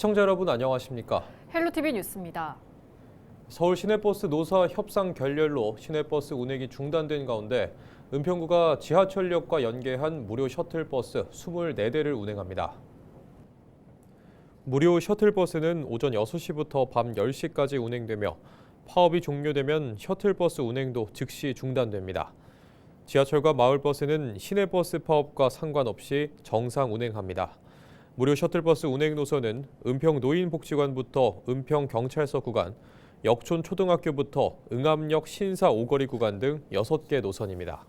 시청자 여러분 안녕하십니까? 헬로티비 뉴스입니다. 서울 시내버스 노사 협상 결렬로 시내버스 운행이 중단된 가운데 은평구가 지하철역과 연계한 무료 셔틀버스 24대를 운행합니다. 무료 셔틀버스는 오전 6시부터 밤 10시까지 운행되며 파업이 종료되면 셔틀버스 운행도 즉시 중단됩니다. 지하철과 마을버스는 시내버스 파업과 상관없이 정상 운행합니다. 무료 셔틀버스 운행 노선은 은평 노인복지관부터 은평경찰서 구간, 역촌초등학교부터 응암역 신사 오거리 구간 등 6개 노선입니다.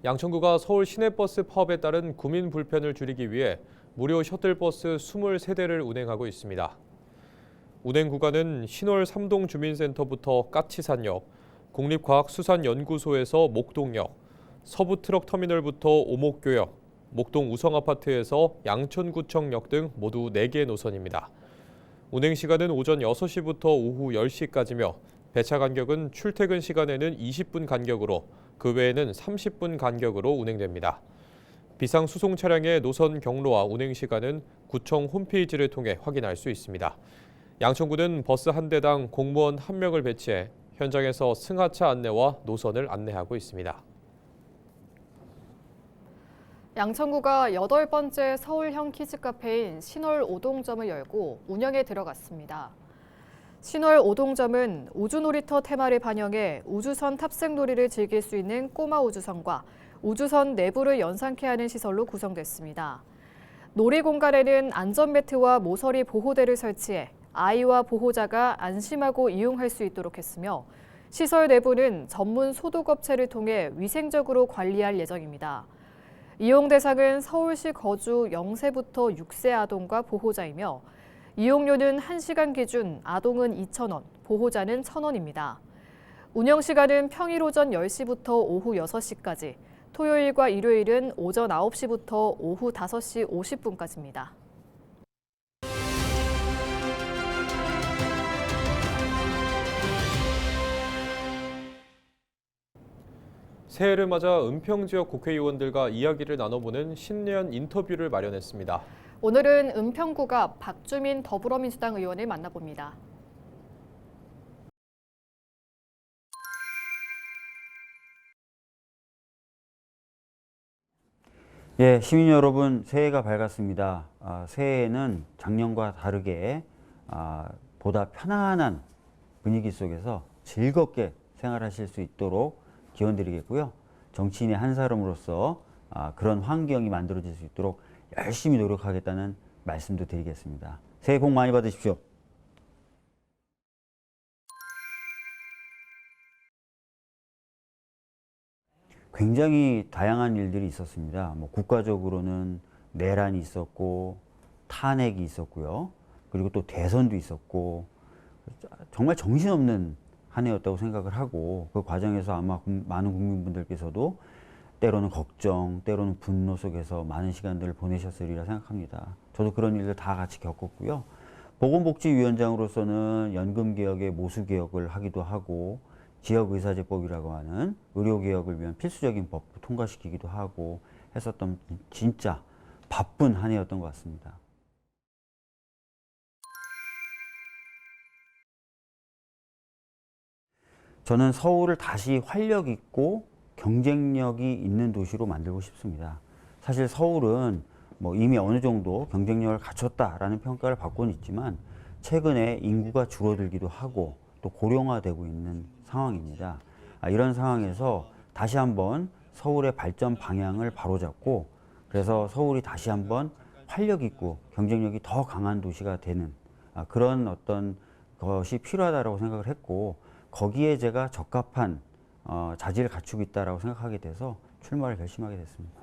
양천구가 서울 시내버스 파업에 따른 구민 불편을 줄이기 위해 무료 셔틀버스 23대를 운행하고 있습니다. 운행 구간은 신월 삼동주민센터부터 까치산역, 국립과학수산연구소에서 목동역, 서부트럭터미널부터 오목교역, 목동 우성아파트에서 양천구청역 등 모두 4개 노선입니다. 운행 시간은 오전 6시부터 오후 10시까지며 배차 간격은 출퇴근 시간에는 20분 간격으로 그 외에는 30분 간격으로 운행됩니다. 비상 수송 차량의 노선 경로와 운행 시간은 구청 홈페이지를 통해 확인할 수 있습니다. 양천구는 버스 한 대당 공무원 1명을 배치해 현장에서 승하차 안내와 노선을 안내하고 있습니다. 양천구가 8번째 서울형 키즈카페인 신월 오동점을 열고 운영에 들어갔습니다. 신월 오동점은 우주놀이터 테마를 반영해 우주선 탑승놀이를 즐길 수 있는 꼬마 우주선과 우주선 내부를 연상케 하는 시설로 구성됐습니다. 놀이 공간에는 안전매트와 모서리 보호대를 설치해 아이와 보호자가 안심하고 이용할 수 있도록 했으며 시설 내부는 전문 소독업체를 통해 위생적으로 관리할 예정입니다. 이용 대상은 서울시 거주 0세부터 6세 아동과 보호자이며 이용료는 1시간 기준 아동은 2,000원, 보호자는 1,000원입니다. 운영 시간은 평일 오전 10시부터 오후 6시까지, 토요일과 일요일은 오전 9시부터 오후 5시 50분까지입니다. 새해를 맞아 은평 지역 국회의원들과 이야기를 나눠보는 신년 인터뷰를 마련했습니다. 오늘은 은평구가 박주민 더불어민주당 의원을 만나봅니다. 예, 시민 여러분, 새해가 밝았습니다. 새해에는 작년과 다르게 보다 편안한 분위기 속에서 즐겁게 생활하실 수 있도록 기원드리겠고요. 정치인의 한 사람으로서 그런 환경이 만들어질 수 있도록 열심히 노력하겠다는 말씀도 드리겠습니다. 새해 복 많이 받으십시오. 굉장히 다양한 일들이 있었습니다. 국가적으로는 내란이 있었고 탄핵이 있었고요. 그리고 또 대선도 있었고 정말 정신없는 한 해였다고 생각을 하고 그 과정에서 아마 많은 국민분들께서도 때로는 걱정, 때로는 분노 속에서 많은 시간들을 보내셨으리라 생각합니다. 저도 그런 일들 다 같이 겪었고요. 보건복지위원장으로서는 연금개혁의 모수개혁을 하기도 하고 지역의사제법이라고 하는 의료개혁을 위한 필수적인 법도 통과시키기도 하고 했었던 진짜 바쁜 한 해였던 것 같습니다. 저는 서울을 다시 활력 있고 경쟁력이 있는 도시로 만들고 싶습니다. 사실 서울은 이미 어느 정도 경쟁력을 갖췄다라는 평가를 받고는 있지만 최근에 인구가 줄어들기도 하고 또 고령화되고 있는 상황입니다. 이런 상황에서 다시 한번 서울의 발전 방향을 바로잡고 그래서 서울이 다시 한번 활력 있고 경쟁력이 더 강한 도시가 되는 그런 어떤 것이 필요하다고 생각을 했고 거기에 제가 적합한 자질을 갖추고 있다고 생각하게 돼서 출마를 결심하게 됐습니다.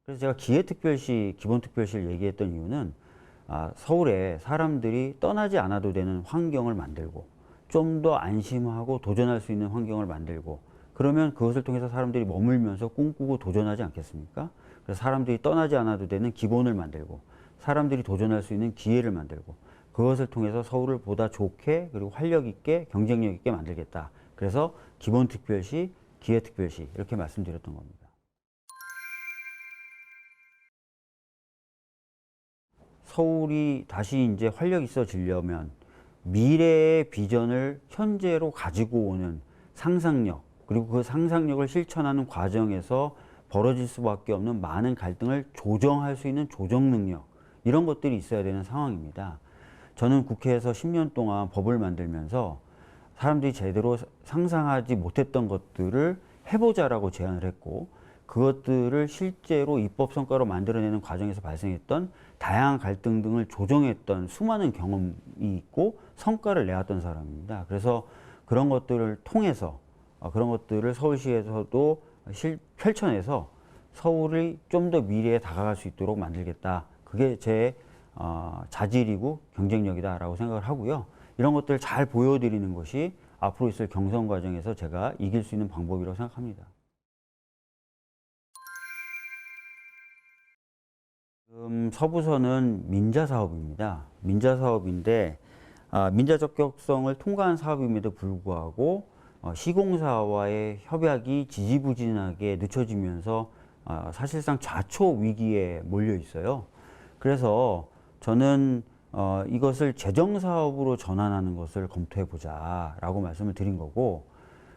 그래서 제가 기회특별시, 기본특별시를 얘기했던 이유는 서울에 사람들이 떠나지 않아도 되는 환경을 만들고 좀 더 안심하고 도전할 수 있는 환경을 만들고 그러면 그것을 통해서 사람들이 머물면서 꿈꾸고 도전하지 않겠습니까? 그래서 사람들이 떠나지 않아도 되는 기본을 만들고 사람들이 도전할 수 있는 기회를 만들고 그것을 통해서 서울을 보다 좋게 그리고 활력 있게 경쟁력 있게 만들겠다. 그래서 기본특별시, 기회특별시 이렇게 말씀드렸던 겁니다. 서울이 다시 이제 활력 있어지려면 미래의 비전을 현재로 가지고 오는 상상력, 그리고 그 상상력을 실천하는 과정에서 벌어질 수밖에 없는 많은 갈등을 조정할 수 있는 조정 능력, 이런 것들이 있어야 되는 상황입니다. 저는 국회에서 10년 동안 법을 만들면서 사람들이 제대로 상상하지 못했던 것들을 해보자라고 제안을 했고, 그것들을 실제로 입법 성과로 만들어내는 과정에서 발생했던 다양한 갈등 등을 조정했던 수많은 경험이 있고 성과를 내왔던 사람입니다. 그래서 그런 것들을 통해서 그런 것들을 서울시에서도 펼쳐내서 서울이 좀 더 미래에 다가갈 수 있도록 만들겠다. 그게 제 자질이고 경쟁력이다라고 생각을 하고요. 이런 것들을 잘 보여드리는 것이 앞으로 있을 경선 과정에서 제가 이길 수 있는 방법이라고 생각합니다. 지금 서부서는 민자 사업입니다. 민자 사업인데 민자 적격성을 통과한 사업임에도 불구하고 시공사와의 협약이 지지부진하게 늦춰지면서 사실상 좌초 위기에 몰려 있어요. 그래서 저는 이것을 재정사업으로 전환하는 것을 검토해 보자라고 말씀을 드린 거고,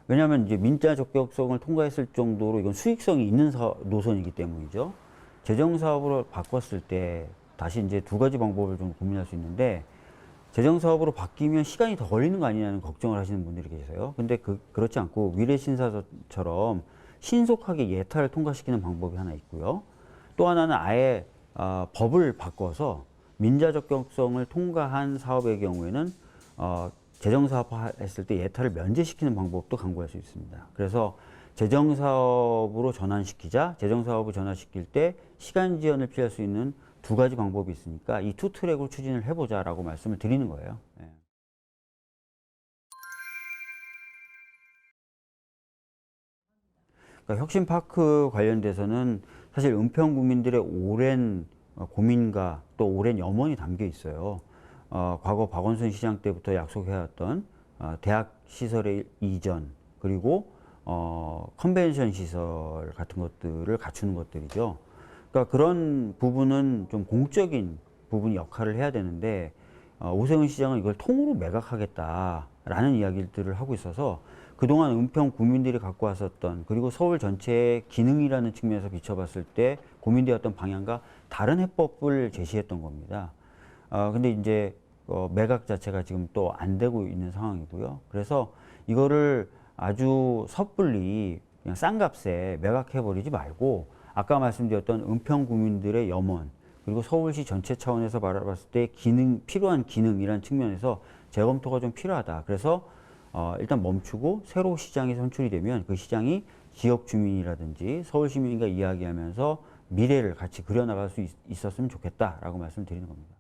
왜냐하면 이제 민자 적격성을 통과했을 정도로 이건 수익성이 있는 노선이기 때문이죠. 재정사업으로 바꿨을 때 다시 이제 두 가지 방법을 좀 고민할 수 있는데, 재정사업으로 바뀌면 시간이 더 걸리는 거 아니냐는 걱정을 하시는 분들이 계세요. 근데 그렇지 않고 위례신사처럼 신속하게 예타를 통과시키는 방법이 하나 있고요. 또 하나는 아예 법을 바꿔서 민자 적격성을 통과한 사업의 경우에는 재정사업했을 때 예타를 면제시키는 방법도 강구할 수 있습니다. 그래서 재정사업으로 전환시키자, 재정사업을 전환시킬 때 시간 지연을 피할 수 있는 두 가지 방법이 있으니까 이 투 트랙으로 추진을 해보자라고 말씀을 드리는 거예요. 네. 그러니까 혁신파크 관련돼서는 사실 은평 구민들의 오랜 고민과 또 오랜 염원이 담겨 있어요. 과거 박원순 시장 때부터 약속해왔던 대학 시설의 이전, 그리고 컨벤션 시설 같은 것들을 갖추는 것들이죠. 그러니까 그런 부분은 좀 공적인 부분이 역할을 해야 되는데, 오세훈 시장은 이걸 통으로 매각하겠다라는 이야기들을 하고 있어서 그동안 은평 구민들이 갖고 왔었던, 그리고 서울 전체의 기능이라는 측면에서 비춰봤을 때 고민되었던 방향과 다른 해법을 제시했던 겁니다. 근데 이제 매각 자체가 지금 또 안 되고 있는 상황이고요. 그래서 이거를 아주 섣불리 그냥 싼 값에 매각해버리지 말고, 아까 말씀드렸던 은평 구민들의 염원, 그리고 서울시 전체 차원에서 바라봤을 때 필요한 기능이라는 측면에서 재검토가 좀 필요하다. 그래서 일단 멈추고 새로 시장이 선출이 되면 그 시장이 지역 주민이라든지 서울 시민과 이야기하면서 미래를 같이 그려나갈 수 있었으면 좋겠다라고 말씀드리는 겁니다.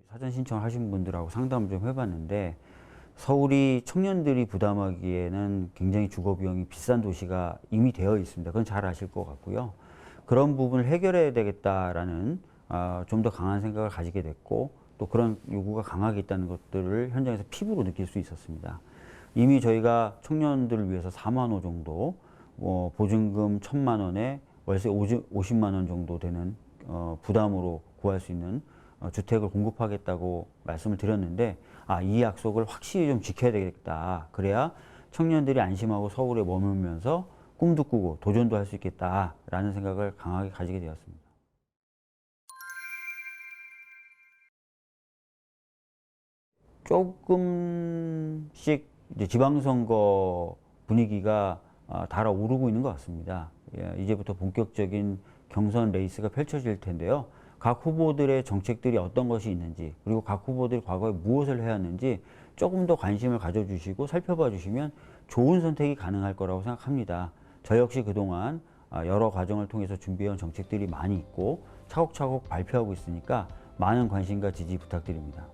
사전 신청하신 분들하고 상담을 좀 해봤는데, 서울이 청년들이 부담하기에는 굉장히 주거 비용이 비싼 도시가 이미 되어 있습니다. 그건 잘 아실 것 같고요. 그런 부분을 해결해야 되겠다라는 좀 더 강한 생각을 가지게 됐고, 또 그런 요구가 강하게 있다는 것들을 현장에서 피부로 느낄 수 있었습니다. 이미 저희가 청년들을 위해서 4만 호 정도, 보증금 1,000만 원에 월세 50만 원 정도 되는 부담으로 구할 수 있는 주택을 공급하겠다고 말씀을 드렸는데, 이 약속을 확실히 좀 지켜야 되겠다. 그래야 청년들이 안심하고 서울에 머물면서 꿈도 꾸고 도전도 할 수 있겠다라는 생각을 강하게 가지게 되었습니다. 조금씩 이제 지방선거 분위기가 달아오르고 있는 것 같습니다. 이제부터 본격적인 경선 레이스가 펼쳐질 텐데요. 각 후보들의 정책들이 어떤 것이 있는지, 그리고 각 후보들이 과거에 무엇을 해왔는지 조금 더 관심을 가져주시고 살펴봐 주시면 좋은 선택이 가능할 거라고 생각합니다. 저 역시 그동안 여러 과정을 통해서 준비해온 정책들이 많이 있고 차곡차곡 발표하고 있으니까 많은 관심과 지지 부탁드립니다.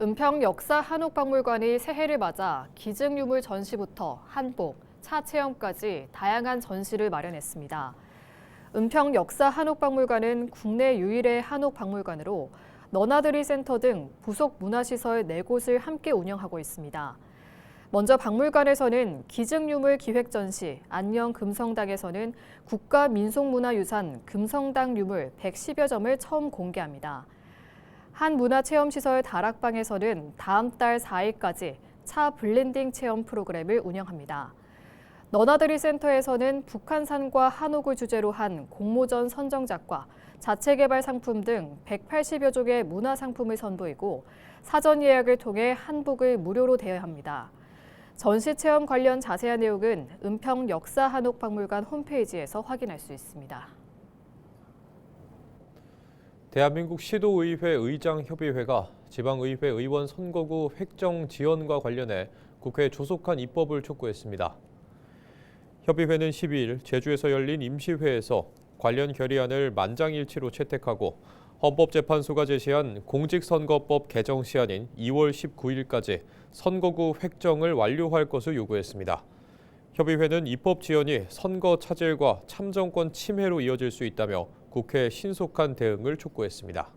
은평 역사 한옥박물관이 새해를 맞아 기증유물 전시부터 한복, 차 체험까지 다양한 전시를 마련했습니다. 은평 역사 한옥박물관은 국내 유일의 한옥박물관으로 너나들이 센터 등 부속 문화시설 4곳을 함께 운영하고 있습니다. 먼저 박물관에서는 기증유물 기획전시, 안녕 금성당에서는 국가민속문화유산 금성당 유물 110여 점을 처음 공개합니다. 한문화체험시설 다락방에서는 다음 달 4일까지 차 블렌딩 체험 프로그램을 운영합니다. 너나들이 센터에서는 북한산과 한옥을 주제로 한 공모전 선정작과 자체개발 상품 등 180여 종의 문화상품을 선보이고 사전 예약을 통해 한복을 무료로 대여합니다. 전시체험 관련 자세한 내용은 은평 역사한옥박물관 홈페이지에서 확인할 수 있습니다. 대한민국 시도의회 의장협의회가 지방의회 의원 선거구 획정 지연과 관련해 국회에 조속한 입법을 촉구했습니다. 협의회는 12일 제주에서 열린 임시회에서 관련 결의안을 만장일치로 채택하고 헌법재판소가 제시한 공직선거법 개정 시한인 2월 19일까지 선거구 획정을 완료할 것을 요구했습니다. 협의회는 입법 지연이 선거 차질과 참정권 침해로 이어질 수 있다며 국회의 신속한 대응을 촉구했습니다.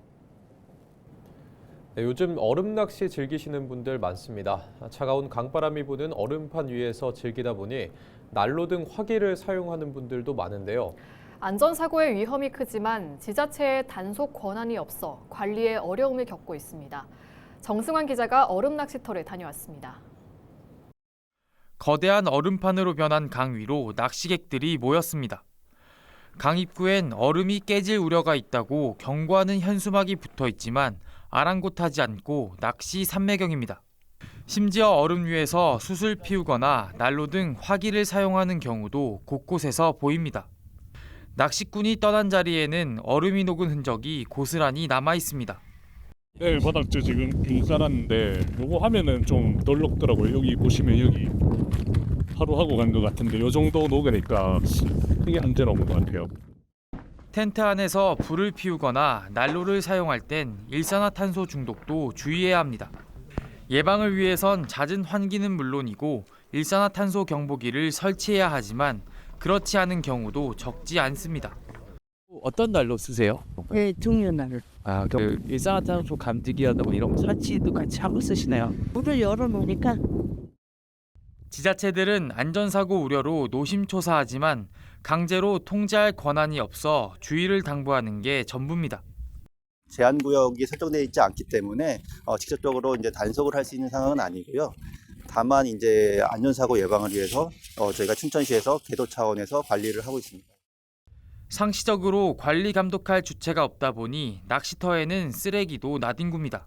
네, 요즘 얼음 낚시 즐기시는 분들 많습니다. 차가운 강바람이 부는 얼음판 위에서 즐기다 보니 난로 등 화기를 사용하는 분들도 많은데요. 안전사고의 위험이 크지만 지자체의 단속 권한이 없어 관리에 어려움을 겪고 있습니다. 정승환 기자가 얼음 낚시터를 다녀왔습니다. 거대한 얼음판으로 변한 강 위로 낚시객들이 모였습니다. 강 입구엔 얼음이 깨질 우려가 있다고 경고하는 현수막이 붙어 있지만 아랑곳하지 않고 낚시 삼매경입니다. 심지어 얼음 위에서 숯을 피우거나 난로 등 화기를 사용하는 경우도 곳곳에서 보입니다. 낚시꾼이 떠난 자리에는 얼음이 녹은 흔적이 고스란히 남아 있습니다. 내일 바닥재 지금 깔았는데 요거 하면은 좀 덜 녹더라고요. 여기 보시면 여기 하루 하고 간 것 같은데 요 정도 녹으니까 크게 문제는 없는 것 같아요. 텐트 안에서 불을 피우거나 난로를 사용할 땐 일산화탄소 중독도 주의해야 합니다. 예방을 위해선 잦은 환기는 물론이고 일산화탄소 경보기를 설치해야 하지만 그렇지 않은 경우도 적지 않습니다. 어떤 난로 쓰세요? 네, 중요날 그 일산화탄소 감지기라든가 뭐 이런 설치도 같이 하고 쓰시나요? 물을 열어놓으니까 지자체들은 안전사고 우려로 노심초사하지만 강제로 통제할 권한이 없어 주의를 당부하는 게 전부입니다. 제한 구역이 설정되어 있지 않기 때문에 직접적으로 이제 단속을 할 수 있는 상황은 아니고요. 다만 이제 안전사고 예방을 위해서 저희가 춘천시에서 계도 차원에서 관리를 하고 있습니다. 상시적으로 관리 감독할 주체가 없다 보니 낚시터에는 쓰레기도 나뒹굽니다.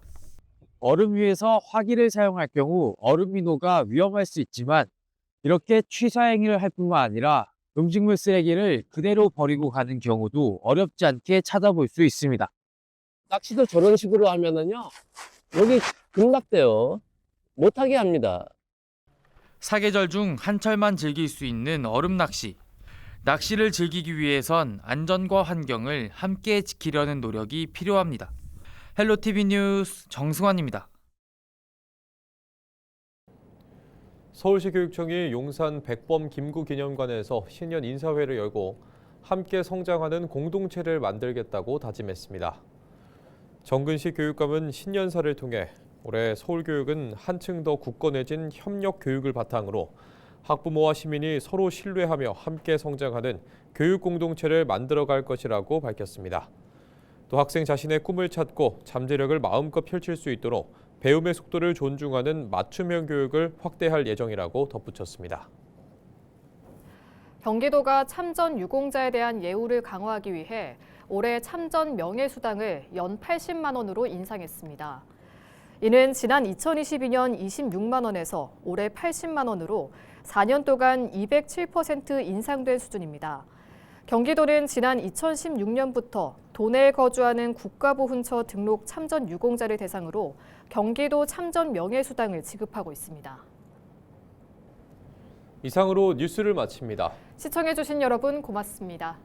얼음 위에서 화기를 사용할 경우 얼음 민호가 위험할 수 있지만 이렇게 취사 행위를 할 뿐만 아니라 음식물 쓰레기를 그대로 버리고 가는 경우도 어렵지 않게 찾아볼 수 있습니다. 낚시도 저런 식으로 하면은요, 여기 급락돼요. 못하게 합니다. 사계절 중 한철만 즐길 수 있는 얼음 낚시. 낚시를 즐기기 위해선 안전과 환경을 함께 지키려는 노력이 필요합니다. 헬로티비 뉴스 정승환입니다. 서울시 교육청이 용산 백범 김구 기념관에서 신년 인사회를 열고 함께 성장하는 공동체를 만들겠다고 다짐했습니다. 정근식 교육감은 신년사를 통해 올해 서울교육은 한층 더 굳건해진 협력 교육을 바탕으로 학부모와 시민이 서로 신뢰하며 함께 성장하는 교육 공동체를 만들어갈 것이라고 밝혔습니다. 또 학생 자신의 꿈을 찾고 잠재력을 마음껏 펼칠 수 있도록 배움의 속도를 존중하는 맞춤형 교육을 확대할 예정이라고 덧붙였습니다. 경기도가 참전 유공자에 대한 예우를 강화하기 위해 올해 참전 명예수당을 연 80만 원으로 인상했습니다. 이는 지난 2022년 26만 원에서 올해 80만 원으로 4년 동안 207% 인상된 수준입니다. 경기도는 지난 2016년부터 도내에 거주하는 국가보훈처 등록 참전 유공자를 대상으로 경기도 참전 명예수당을 지급하고 있습니다. 이상으로 뉴스를 마칩니다. 시청해주신 여러분 고맙습니다.